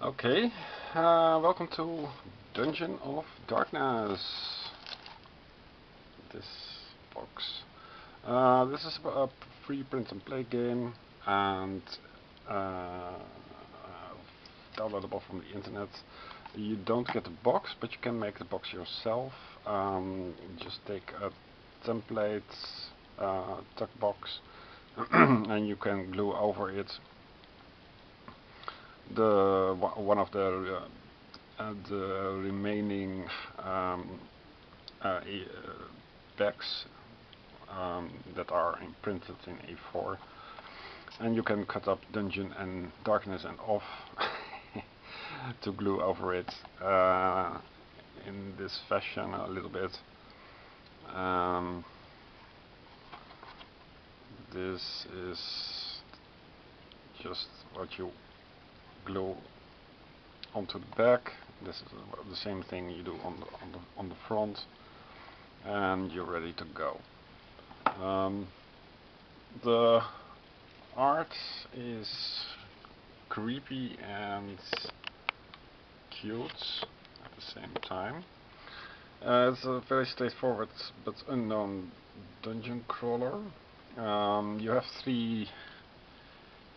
Okay, welcome to Dungeon of Darkness. This box. This is a free print and play game and downloadable from the internet. You don't get the box, but you can make the box yourself. Just take a template tuck box and you can glue over it one of the remaining decks that are imprinted in A4, and you can cut up Dungeon and Darkness and Off to glue over it in this fashion a little bit. This is just what you glue onto the back. This is the same thing you do on the front, and you're ready to go. The art is creepy and cute at the same time. It's a very straightforward but unknown dungeon crawler. You have three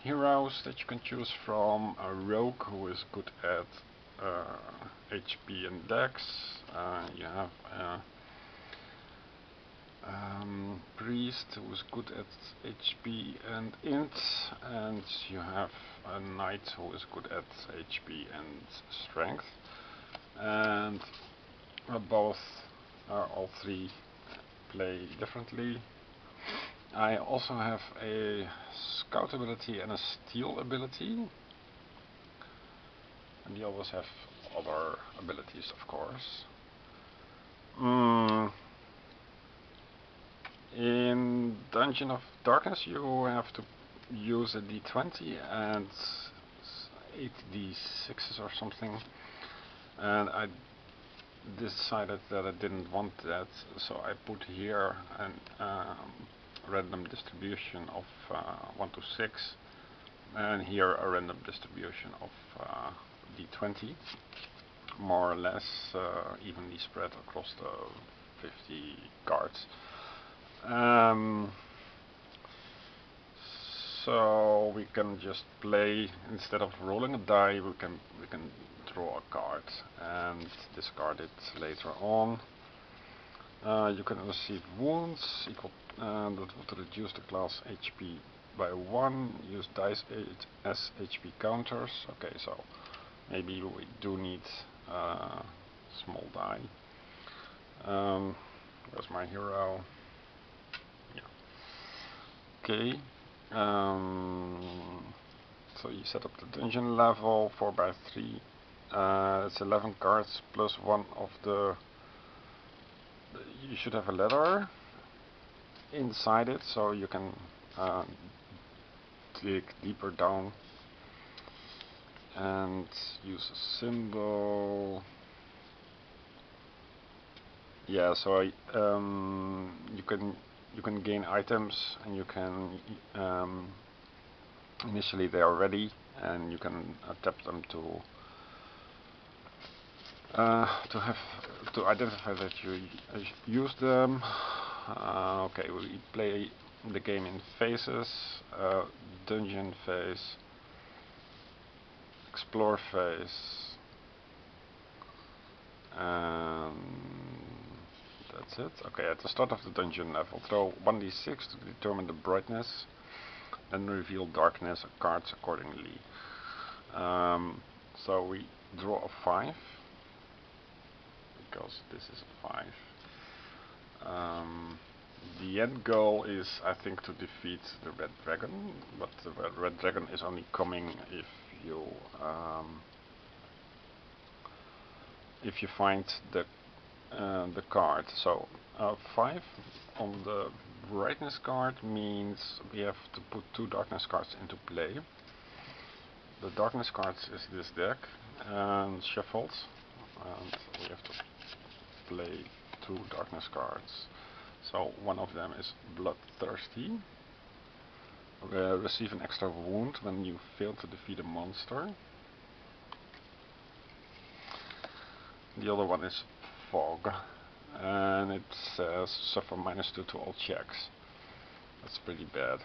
heroes that you can choose from: a rogue who is good at HP and Dex. You have a priest who is good at HP and Int, and you have a knight who is good at HP and Strength. And all three play differently. I also have a scout ability and a steal ability, and you always have other abilities, of course. In Dungeon of Darkness you have to use a d20 and 8 d6s or something, and I decided that I didn't want that, so I put here an random distribution of 1 to 6, and here a random distribution of d20, more or less evenly spread across the 50 cards. So we can just play, instead of rolling a die, we can draw a card and discard it later on. You can receive wounds equal that would reduce the class HP by 1. Use dice as HP counters. Okay, so maybe we do need small die. Where's my hero? Yeah. Okay. So you set up the dungeon level 4x3. It's 11 cards plus one of the. You should have a letter inside it, so you can dig deeper down and use a symbol. Yeah, so you can gain items, and you can initially they are ready, and you can tap them to identify that you use them. Okay, we play the game in phases: dungeon phase, explore phase, and that's it. Okay, at the start of the dungeon level, throw 1d6 to determine the brightness, and reveal darkness cards accordingly. So we draw a 5, because this is a 5. The end goal is, I think, to defeat the red dragon, but the red dragon is only coming if you find the card. So 5 on the brightness card means we have to put 2 darkness cards into play. The darkness cards is this deck and shuffled, and we have to play 2 darkness cards. So one of them is Bloodthirsty. Receive an extra wound when you fail to defeat a monster. The other one is fog, and it says suffer -2 to all checks. That's pretty bad.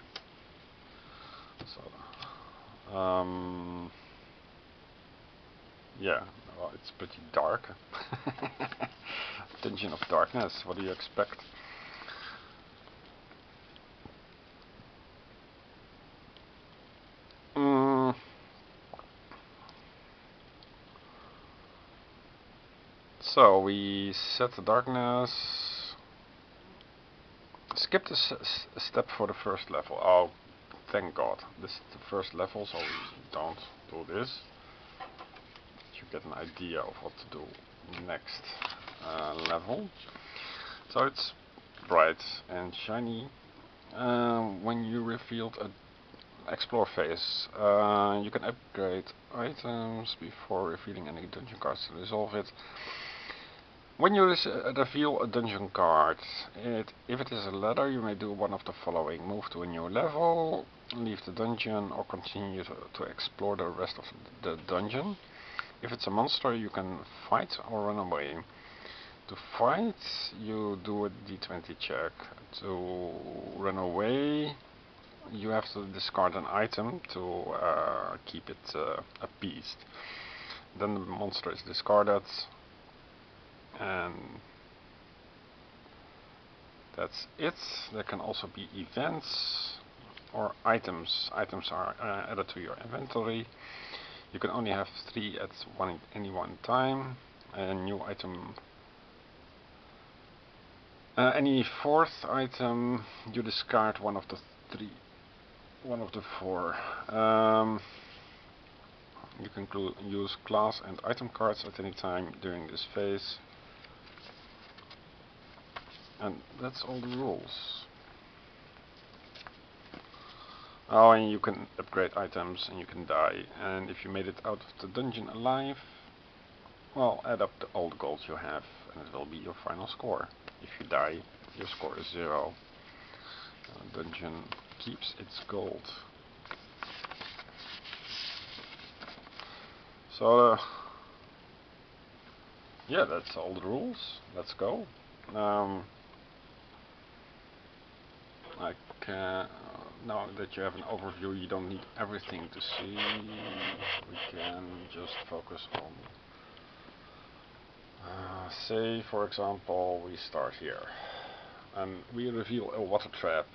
So, yeah, well, it's pretty dark. Dungeon of Darkness, what do you expect? So we set the darkness. Skip the step for the first level. Oh, thank God. This is the first level, so we don't do this. You get an idea of what to do next level. So it's bright and shiny. When you revealed a explore phase, you can upgrade items before revealing any dungeon cards to resolve it. When you reveal a dungeon card, if it is a ladder, you may do one of the following: move to a new level, leave the dungeon, or continue to explore the rest of the dungeon. If it's a monster, you can fight or run away. To fight, you do a d20 check. To run away, you have to discard an item to keep it appeased. Then the monster is discarded, and that's it. There can also be events or items. Items are added to your inventory. You can only have 3 at any one time. A new item. Any 4th item, you discard one of the 4. You can use class and item cards at any time during this phase. And that's all the rules. Oh, and you can upgrade items and you can die. And if you made it out of the dungeon alive, well, add up the old gold you have and it will be your final score. If you die, your score is 0. Dungeon keeps its gold. So, yeah, that's all the rules. Let's go. Now that you have an overview, you don't need everything to see. We can just focus on, say for example, we start here and we reveal a water trap.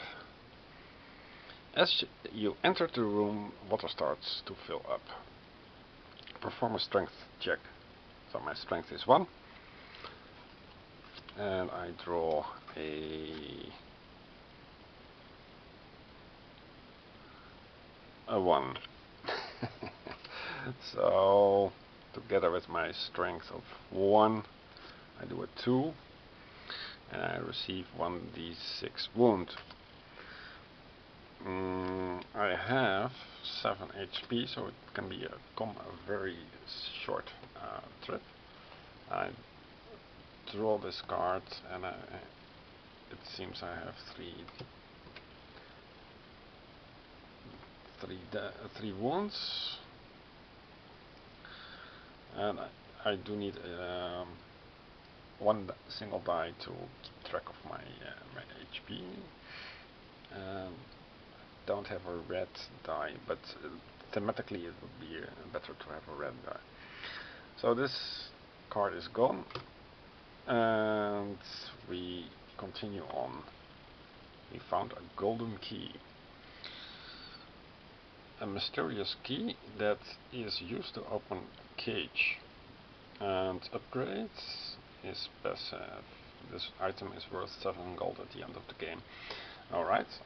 As you enter the room, water starts to fill up. Perform a strength check. So my strength is 1. And I draw a 1. So together with my strength of 1, I do a 2 and I receive 1d6 wound. I have 7 HP, so it can be a very short trip. I draw this card and it seems I have 3 wounds, and I do need 1 single die to keep track of my HP. Don't have a red die, but thematically it would be better to have a red die. So this card is gone, and we continue on. We found a golden key. A mysterious key that is used to open a cage. And upgrades is passive. This item is worth 7 gold at the end of the game. Alright,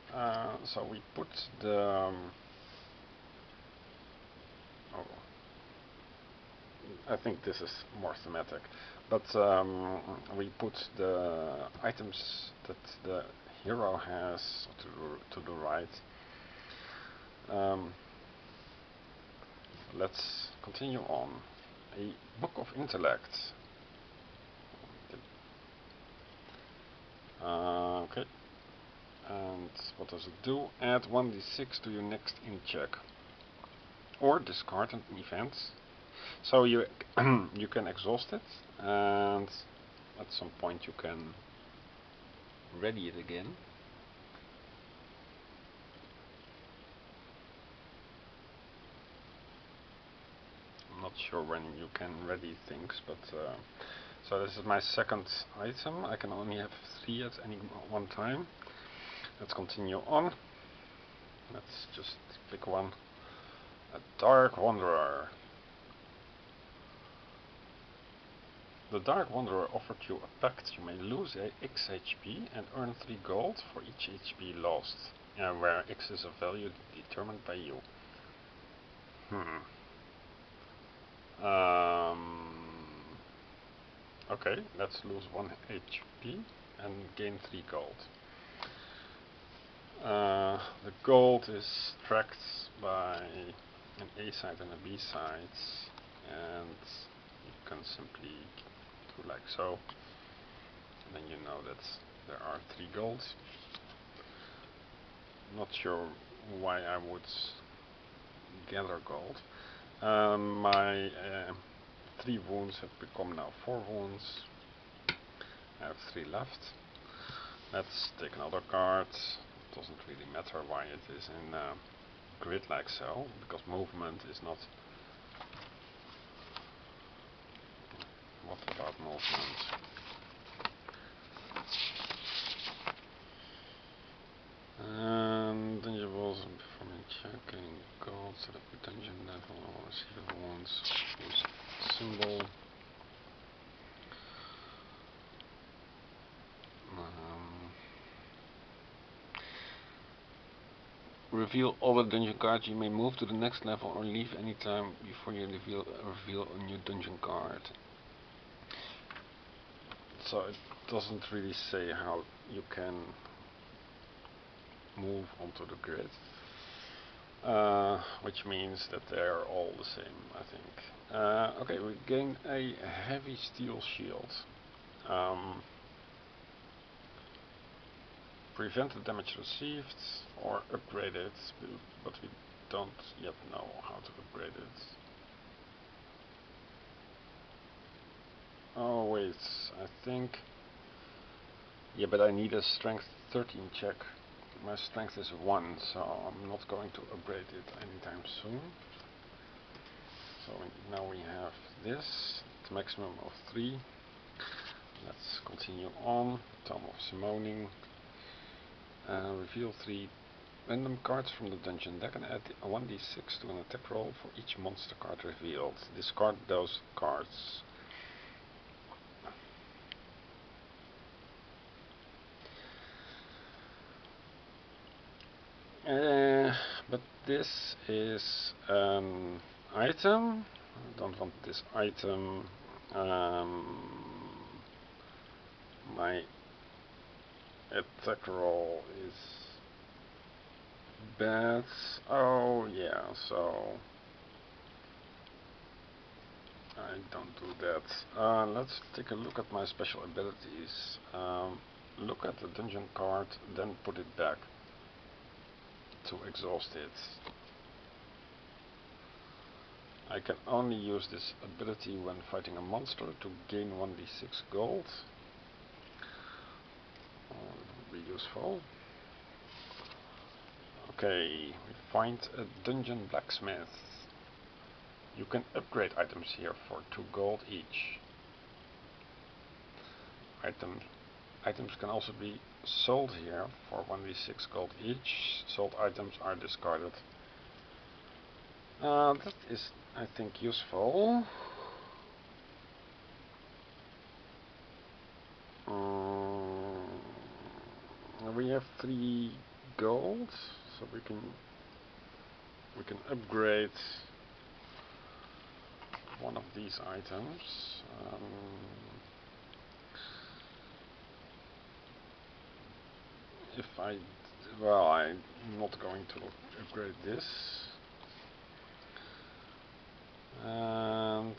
so we put the... I think this is more thematic, but we put the items that the hero has to the right. Let's continue on. A book of intellect. Okay. And what does it do? Add 1d6 to your next int check. Or discard an event So you you can exhaust it, and at some point you can ready it again. I'm not sure when you can ready things, but so this is my second item. I can only have 3 at any one time. Let's continue on. Let's just pick one. A Dark Wanderer. The Dark Wanderer offered you a pact. You may lose X HP and earn 3 gold for each HP lost, where X is a value determined by you. Okay, let's lose 1 HP and gain 3 gold. The gold is tracked by an A side and a B side, and you can simply do like so, and then you know that there are 3 gold. Not sure why I would gather gold. My 3 wounds have become now 4 wounds. I have 3 left. Let's take another card. Doesn't really matter why it is in grid like so, because movement is not. What about movement? And then you will performing check, getting gold, set up a dungeon level, or receive wounds, use symbol. Reveal all the dungeon cards. You may move to the next level or leave any time before you reveal a new dungeon card. So it doesn't really say how you can move onto the grid, which means that they are all the same, I think. Okay, we gain a heavy steel shield. Prevent the damage received or upgrade it, but we don't yet know how to upgrade it. Oh wait, I think. Yeah, but I need a strength 13 check. My strength is 1, so I'm not going to upgrade it anytime soon. So now we have this, it's maximum of 3. Let's continue on. Tome of Summoning. Reveal 3 random cards from the dungeon deck and add a 1d6 to an attack roll for each monster card revealed. Discard those cards. But this is an item. I don't want this item. My attack roll is bad. Oh yeah, so I don't do that. Let's take a look at my special abilities. Look at the dungeon card, then put it back to exhaust it. I can only use this ability when fighting a monster to gain 1d6 gold. That would be useful. Okay, we find a dungeon blacksmith. You can upgrade items here for 2 gold each. Items can also be sold here for 1d6 gold each. Sold items are discarded. That is, I think, useful. We have 3 gold, so we can upgrade one of these items. I'm not going to upgrade this. And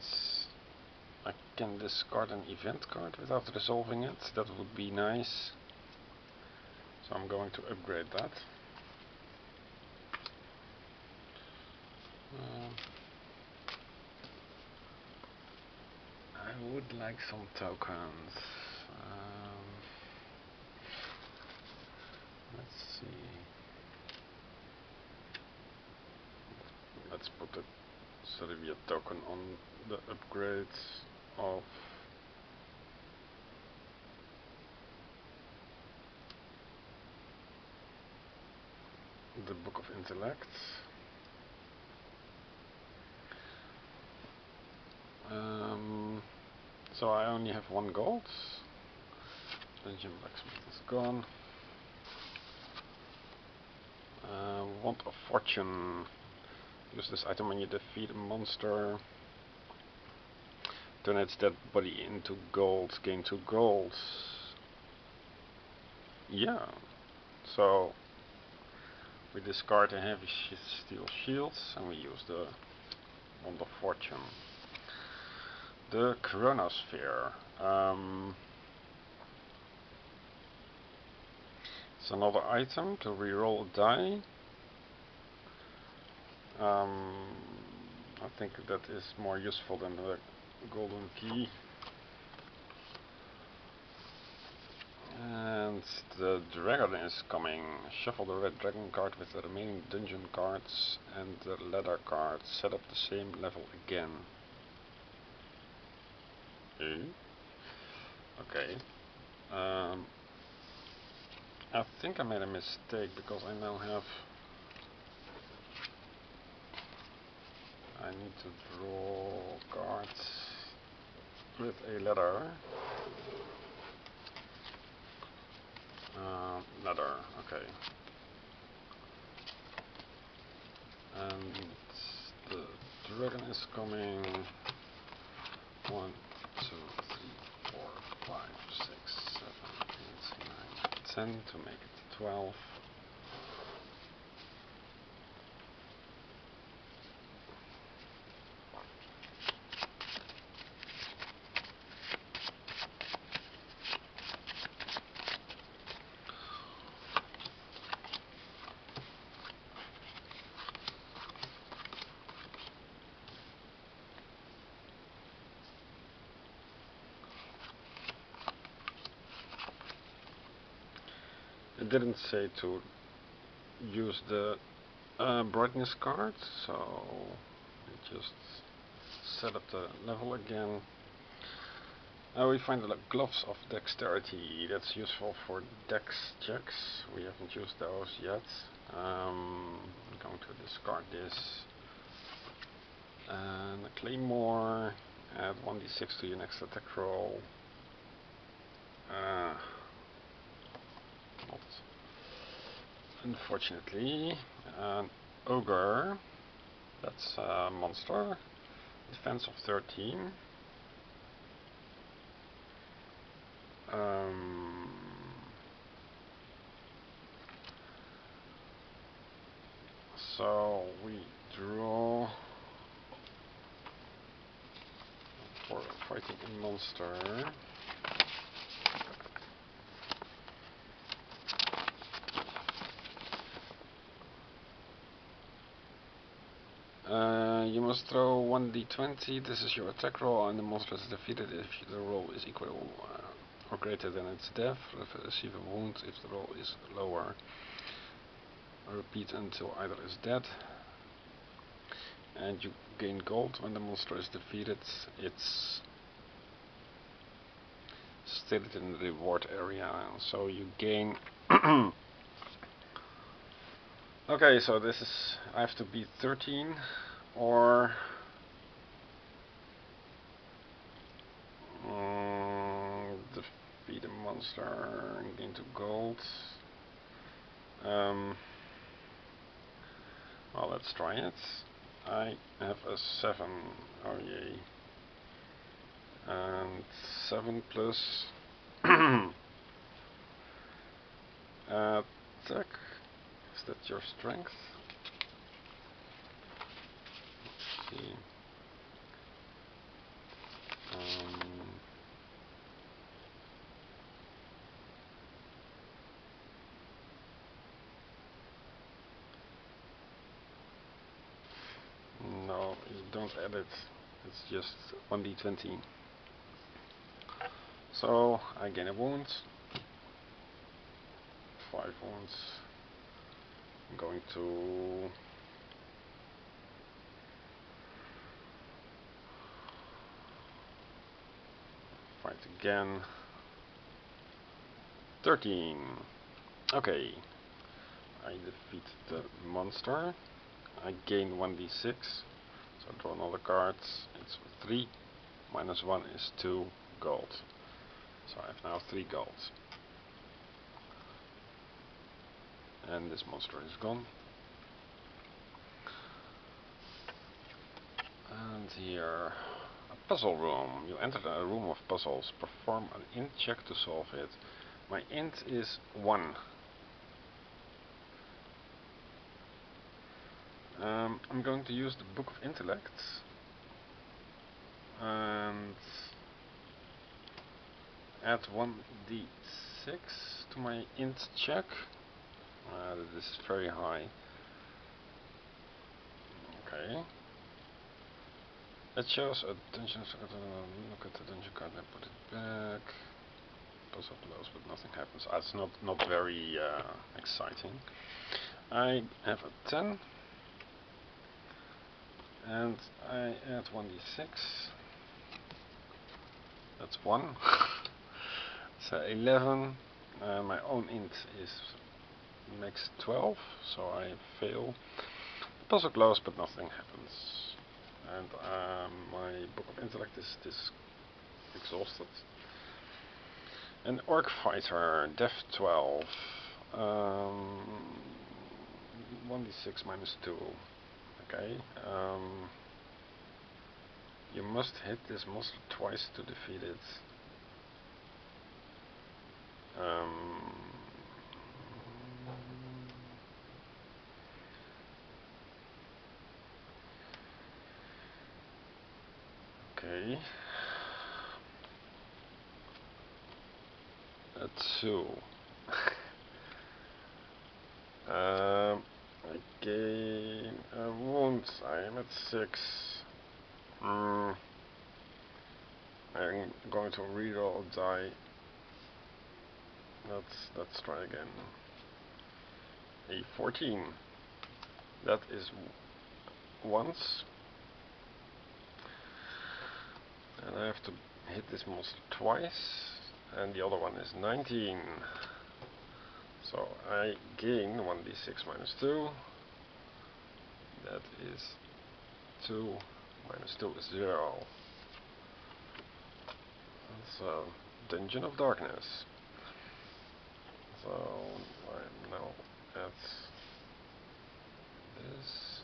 I can discard an event card without resolving it. That would be nice. So I'm going to upgrade that. would like some tokens. Let's see. Let's put the Serbia token on the upgrades of the Book of Intellect. So I only have 1 gold. Dungeon Blacksmith is gone. Want of Fortune. Use this item when you defeat a monster. Turn its dead body into gold. Gain 2 gold. Yeah. So we discard a heavy steel shields and we use the Wand of Fortune. The Chronosphere. It's another item to reroll a die. I think that is more useful than the golden key. And the dragon is coming. Shuffle the red dragon card with the remaining dungeon cards and the ladder card. Set up the same level again. Okay. I think I made a mistake because I now have... I need to draw cards with a ladder. Ladder, okay. And the dragon is coming. 1, 2, 3, 4, 5, 6, 7, 8, 9, 10 to make it 12. It didn't say to use the brightness card, so we just set up the level again. We find the gloves of dexterity. That's useful for dex checks. We haven't used those yet. I'm going to discard this. And a claymore. Add 1d6 to your next attack roll. Not unfortunately. An ogre. That's a monster. Defense of 13. So we draw for fighting a monster. You must throw 1d20. This is your attack roll, and the monster is defeated if the roll is equal or greater than its death. Receive a wound if the roll is lower. Repeat until either is dead. And you gain gold when the monster is defeated. It's stated in the reward area, so you gain. Okay, so this is, I have to beat 13 or defeat a monster and gain 2 gold. Well, let's try it. I have a 7. Oh yay. And 7 plus attack. Is that your strength? Let's see. No, you don't add it. It's just 1d20. So I gain a wound. 5 wounds. I'm going to fight again. 13. Okay. I defeat the monster. I gain 1d6. So I draw another card. It's 3. Minus 1 is 2 gold. So I have now 3 gold. And this monster is gone. And here, a puzzle room. You enter a room of puzzles. Perform an int check to solve it. My int is 1. I'm going to use the Book of Intellect and add 1d6 to my int check. This is very high. Okay. It shows a dungeon. Look at the dungeon card and put it back. Puzzle close, but nothing happens. It's not very exciting. I have a 10. And I add 1d6. That's 1. So 11. My own int is max 12, so I fail. Puzzle closed, but nothing happens. And my Book of Intellect is exhausted. An Orc Fighter, Def 12. 1d6 minus 2. Okay. You must hit this monster twice to defeat it. Okay. A 2. I gain a wound. I am at 6. I'm going to reroll a die. Let's try again. A 14. That is once. And I have to hit this monster twice. And the other one is 19. So I gain 1d6 minus 2. That is 2 minus 2 is 0. That's a Dungeon of Darkness. So I'm now at this.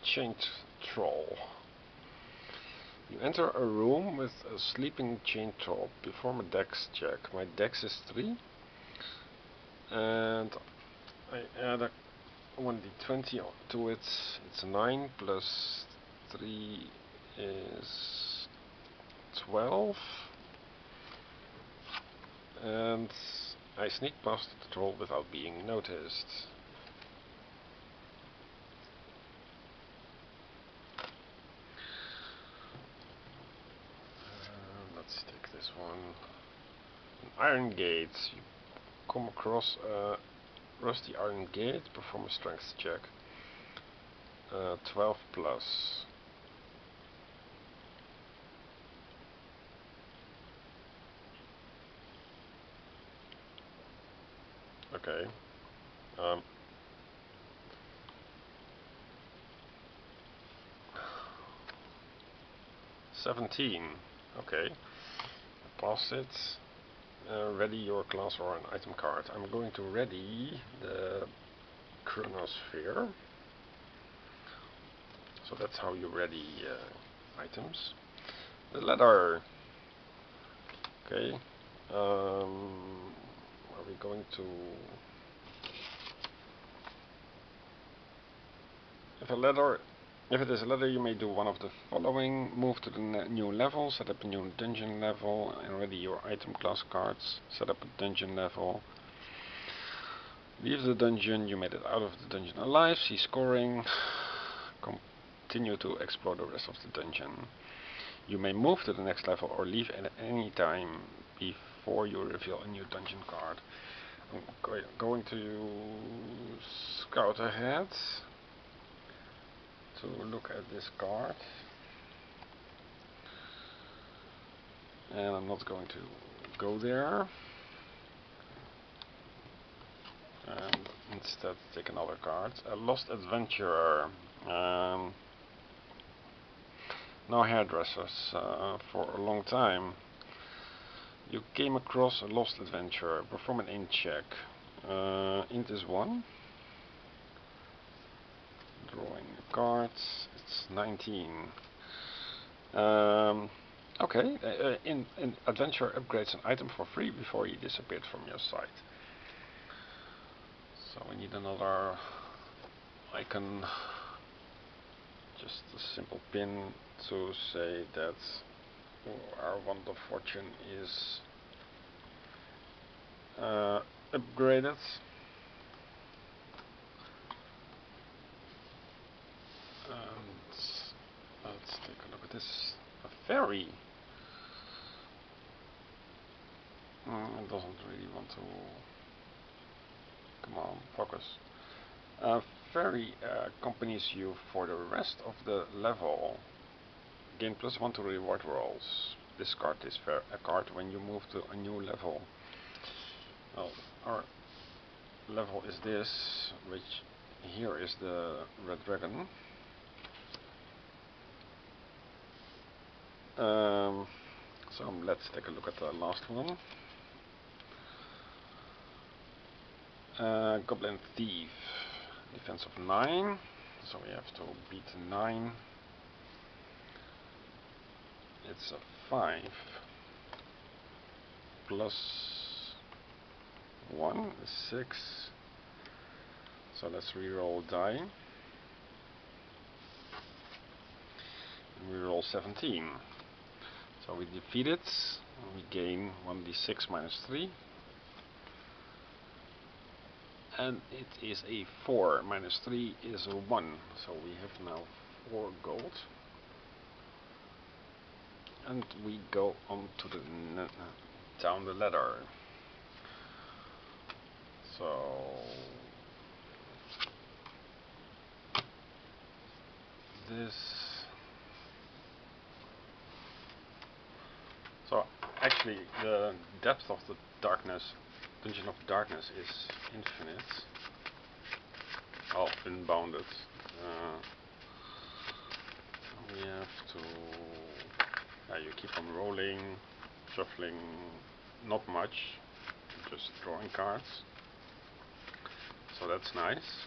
Chained Troll. You enter a room with a sleeping chained troll. Perform a dex check. My dex is 3. And I add a 1d20 to it. It's 9 plus 3 is 12. And I sneak past the troll without being noticed. Let's take this one. An iron gate. You come across a rusty iron gate. Perform a strength check. 12 plus. Okay. 17. Okay. Pass it. Ready your class or an item card. I'm going to ready the Chronosphere. So that's how you ready items. The ladder. Okay. Are we going to... If it is a ladder, you may do one of the following. Move to the new level, set up a new dungeon level, and ready your item class cards. Set up a dungeon level. Leave the dungeon, you made it out of the dungeon alive. See scoring. continue to explore the rest of the dungeon. You may move to the next level or leave at any time before you reveal a new dungeon card. I'm going to scout ahead to look at this card, and I'm not going to go there, and instead take another card. A lost adventurer. No hairdressers for a long time. You came across a lost adventurer. Perform an int check. Int is 1. Drawing cards. It's 19. Okay. In adventurer upgrades an item for free before he disappeared from your sight. So we need another icon. Just a simple pin to say that our wand of fortune is upgraded. And let's take a look at this. A fairy. It doesn't really want to. Come on, focus. Fairy accompanies you for the rest of the level. Gain +1 to reward rolls. Discard this a card when you move to a new level. Well, our level is this, which here is the red dragon. So let's take a look at the last one. Goblin Thief. Defense of 9. So we have to beat 9. It's a 5 plus 1 is 6. So let's reroll die. And we roll 17. So we defeat it. We gain 1d6 minus 3. And it is a 4. Minus 3 is a 1. So we have now 4 gold. And we go on to the down the ladder. So this. So actually, the depth of the darkness, Dungeon of Darkness, is infinite. Oh, unbounded. We have to. You keep on rolling, shuffling, not much, just drawing cards. So that's nice.